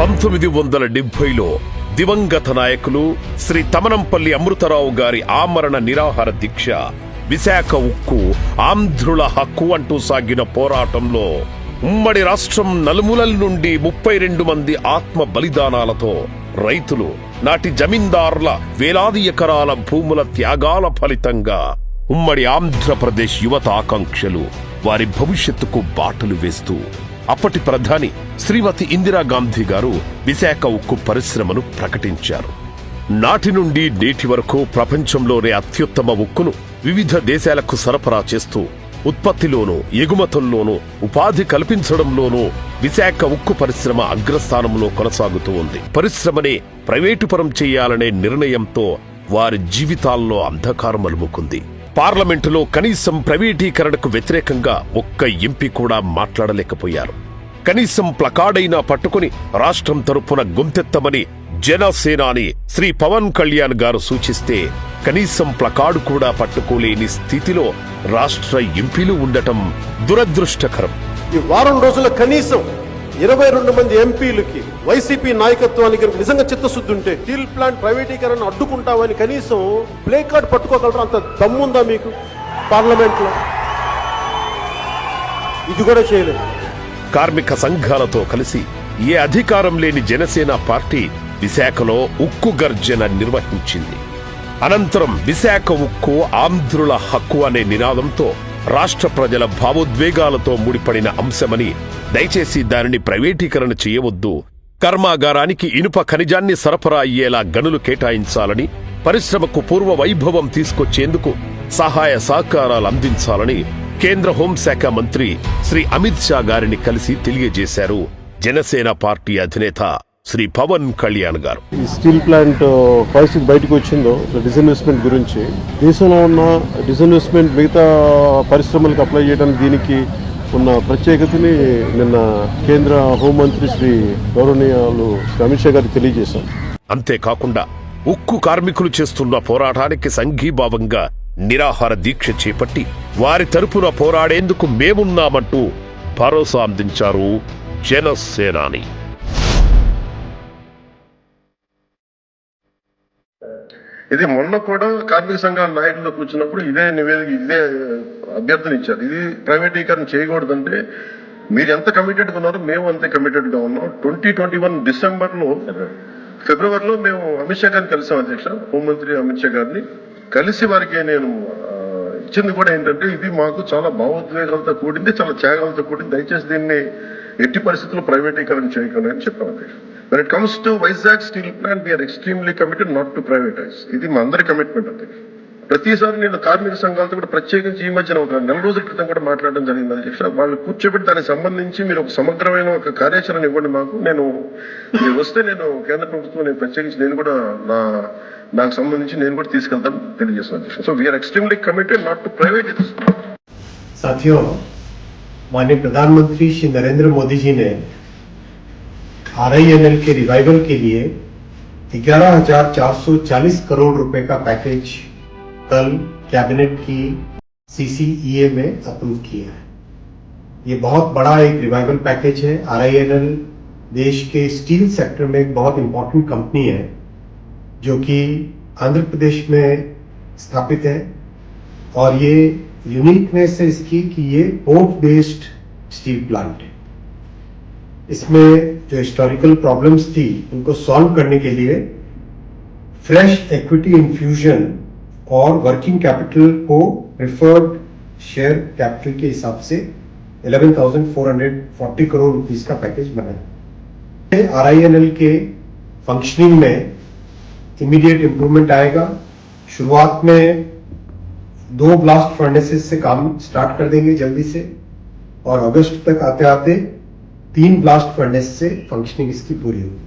1970లో దివంగత నాయకులు శ్రీ తమనంపల్లి అమృతరావు గారి ఆమరణ నిరాహార దీక్ష, విశాఖ ఉక్కు ఆంధ్రుల హక్కు అంటూ సాగిన పోరాటంలో ఉమ్మడి రాష్ట్రం నలుమూలల నుండి 32 మంది ఆత్మ బలిదానాలతో రైతులు, నాటి జమీందారుల వేలాది ఎకరాల భూముల త్యాగాల ఫలితంగా ఉమ్మడి ఆంధ్రప్రదేశ్ యువత ఆకాంక్షలు వారి భవిష్యత్తుకు బాటలు వేస్తూ అప్పటి ప్రధాని శ్రీమతి ఇందిరాగాంధీ గారు విశాఖ ఉక్కు పరిశ్రమను ప్రకటించారు. నాటి నుండి నేటి వరకు ప్రపంచంలోనే అత్యుత్తమ ఉక్కును వివిధ దేశాలకు సరఫరా చేస్తూ ఉత్పత్తిలోనూ ఎగుమతుల్లోనూ ఉపాధి కల్పించడంలోనూ విశాఖ ఉక్కు పరిశ్రమ అగ్రస్థానంలో కొనసాగుతూ ఉంది. పరిశ్రమనే ప్రైవేటుపరం చేయాలనే నిర్ణయంతో వారి జీవితాల్లో అంధకారం అలుముకుంది. పార్లమెంటులో కనీసం ప్రైవేటీకరణకు వ్యతిరేకంగా ఒక్క ఎంపీ కూడా మాట్లాడలేకపోయారు. కనీసం ప్లకార్డైనా పట్టుకుని రాష్ట్రం తరపున గొంతెత్తమని జనసేనాని శ్రీ పవన్ కళ్యాణ్ గారు సూచిస్తే కనీసం ప్లకార్డు కూడా పట్టుకోలేని స్థితిలో రాష్ట్ర ఎంపీలు ఉండటం దురదృష్టకరం. ఈ వారం రోజుల కనీసం 22 మంది ఎంపీలకి వైసీపీ నాయకత్వానికి నిజంగా చిత్తశుద్ధి ఉంటే స్టీల్ ప్లాంట్ ప్రైవేటీకరణ అడ్డుకుంటామని కనీసం ప్లే కార్డ్ పట్టుకోగలరా? అంత దమ్ముందా మీకు పార్లమెంట్ లో? ఇది కూడా చేయలేదు. కార్మిక సంఘాలతో కలిసి ఏ అధికారం లేని జనసేన పార్టీ విశాఖలో ఉక్కు గర్జన నిర్వహించింది. అనంతరం విశాఖ ఉక్కు ఆంధ్రుల హక్కు అనే నినాదంతో రాష్ట్ర ప్రజల భావోద్వేగాలతో ముడిపడిన అంశమని, దయచేసి దానిని ప్రైవేటీకరణ చేయవద్దు, కర్మాగారానికి ఇనుప ఖనిజాన్ని సరఫరా అయ్యేలా గనులు కేటాయించాలని, పరిశ్రమకు పూర్వ వైభవం తీసుకొచ్చేందుకు సహాయ సహకారాలు అందించాలని కేంద్ర హోంశాఖ మంత్రి శ్రీ అమిత్ షా గారిని కలిసి తెలియజేశారు జనసేన పార్టీ అధినేత శ్రీ పవన్ కళ్యాణ్ గారు. ఈ స్టీల్ ప్లాంట్ పరిస్థితి బయటకు వచ్చిందో డిస్ఇన్వెస్ట్మెంట్ గురించి, దేశంలో ఉన్న డిస్ఇన్వెస్ట్మెంట్ మిగతా పరిశ్రమలకు అప్లై చేయడానికి దీనికి ఉన్న ప్రత్యేకతని నిన్న కేంద్ర హోంమంత్రి శ్రీ గౌరవనీయులు అమిత్ షా గారికి తెలియజేశాం. అంతేకాకుండా ఉక్కు కార్మికులు చేస్తున్న పోరాటానికి సంఘీభావంగా నిరాహార దీక్ష చేపట్టి వారి తరపున పోరాడేందుకు మేమున్నామంటూ భరోసా అందించారు జనసేనాని. ఇది మొన్న కూడా కార్మిక సంఘాల నాయకులతో కూర్చున్నప్పుడు ఇదే అభ్యర్థన ఇచ్చారు. ఇది ప్రైవేటీకరణ చేయకూడదంటే మీరు ఎంత కమిటెడ్గా ఉన్నారో మేము అంతే కమిటెడ్గా ఉన్నాం. 2021 ఫిబ్రవరిలో మేము అమిత్ షా గారిని కలిసాం. అధ్యక్ష, హోంమంత్రి అమిత్ షా గారిని కలిసి వారికి నేను ఇచ్చింది కూడా ఏంటంటే, ఇది మాకు చాలా భావోద్వేగాలతో కూడింది, చాలా త్యాగాలతో కూడింది, దయచేసి దీన్ని ఎట్టి పరిస్థితుల్లో ప్రైవేటీకరణ చేయకండి అని చెప్పాం. అధ్యక్ష, when it comes to Vizag steel plant, we are extremely committed not to privatize. ఇది మా అందరి కమిట్మెంట్. అధ్యక్ష, ప్రతిసారి నేను కార్మిక సంఘాలతో కూడా ప్రత్యేకించి ఈ మధ్యన ఒక 4 రోజుల క్రితం కూడా మాట్లాడడం జరిగింది. అధ్యక్ష, వాళ్ళు కూర్చోబెట్టి దానికి సంబంధించి మీరు ఒక సమగ్రమైన ఒక కార్యాచరణ ఇవ్వండి మాకు. మీరు వస్తే నేను కేంద్ర ప్రభుత్వం ప్రత్యేకించి నేను కూడా నాకు సంబంధించి నేను కూడా తీసుకెళ్తాను తెలియజేస్తున్నాను. అధ్యక్ష, so we are extremely committed not to private. साथियों, माननीय प्रधानमंत्री श्री नरेंद्र मोदी जी ने RINL के रिवाइवल के लिए 11,440 करोड़ रुपए का पैकेज कल कैबिनेट की CCEA में अप्रूव किया है. ये बहुत बड़ा एक रिवाइवल पैकेज है. RINL देश के स्टील सेक्टर में एक बहुत इंपॉर्टेंट कंपनी है जो कि आंध्र प्रदेश में स्थापित है. और ये यूनिकनेस है इसकी कि ये पोर्ट बेस्ड स्टील प्लांट है. इसमें जो हिस्टोरिकल प्रॉब्लम्स थी उनको सॉल्व करने के लिए फ्रेश इक्विटी इन्फ्यूजन और वर्किंग कैपिटल को प्रिफर्ड शेयर कैपिटल के हिसाब से 11,440 करोड़ रुपीस का पैकेज बना है. RINL के फंक्शनिंग में इमीडिएट इंप्रूवमेंट आएगा. शुरुआत में 2 ब्लास्ट फर्नेसेस से काम स्टार्ट कर देंगे जल्दी से, और अगस्त तक आते आते 3 ब्लास्ट फर्नेस से फंक्शनिंग इसकी पूरी होगी.